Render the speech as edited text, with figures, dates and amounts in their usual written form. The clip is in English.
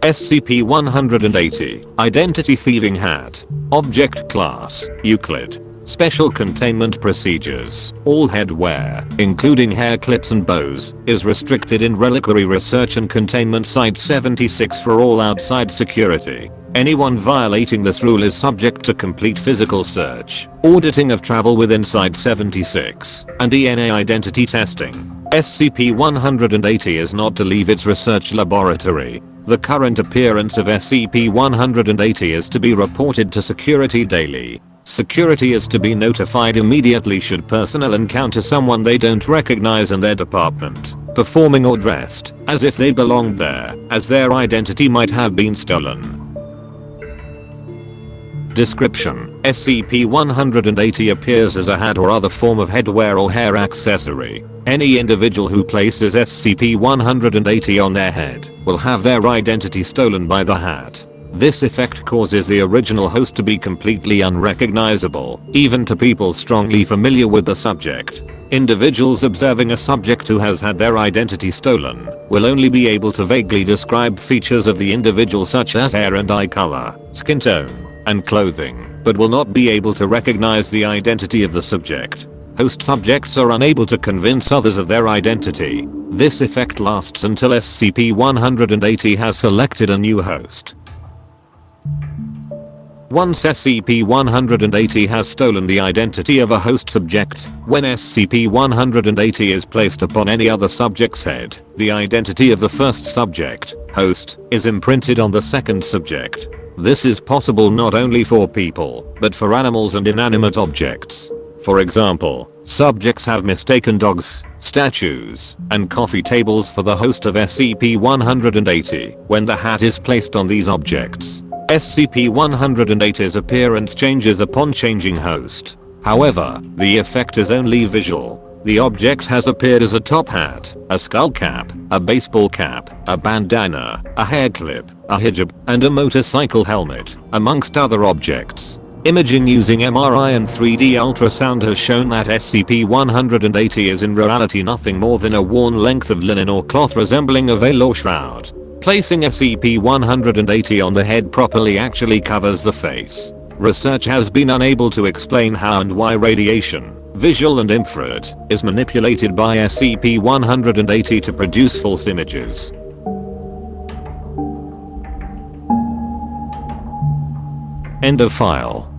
SCP-180 Identity Thieving Hat. Object Class Euclid. Special Containment Procedures. All headwear, including hair clips and bows, is restricted in Reliquary Research and Containment Site 76 for all outside security. Anyone violating this rule is subject to complete physical search, auditing of travel within Site 76, and DNA identity testing. SCP-180 is not to leave its research laboratory. The current appearance of SCP-180 is to be reported to Security daily. Security is to be notified immediately should personnel encounter someone they don't recognize in their department, performing or dressed as if they belonged there, as their identity might have been stolen. Description: SCP-180 appears as a hat or other form of headwear or hair accessory. Any individual who places SCP-180 on their head will have their identity stolen by the hat. This effect causes the original host to be completely unrecognizable, even to people strongly familiar with the subject. Individuals observing a subject who has had their identity stolen will only be able to vaguely describe features of the individual such as hair and eye color, skin tone, and clothing, but will not be able to recognize the identity of the subject. Host subjects are unable to convince others of their identity. This effect lasts until SCP-180 has selected a new host. Once SCP-180 has stolen the identity of a host subject, when SCP-180 is placed upon any other subject's head, the identity of the first subject, host, is imprinted on the second subject. This is possible not only for people, but for animals and inanimate objects. For example, subjects have mistaken dogs, statues, and coffee tables for the host of SCP-180 when the hat is placed on these objects. SCP-180's appearance changes upon changing host. However, the effect is only visual. The object has appeared as a top hat, a skull cap, a baseball cap, a bandana, a hair clip, a hijab, and a motorcycle helmet, amongst other objects. Imaging using MRI and 3D ultrasound has shown that SCP-180 is in reality nothing more than a worn length of linen or cloth resembling a veil or shroud. Placing SCP-180 on the head properly actually covers the face. Research has been unable to explain how and why radiation, visual and infrared, is manipulated by SCP-180 to produce false images. End of file.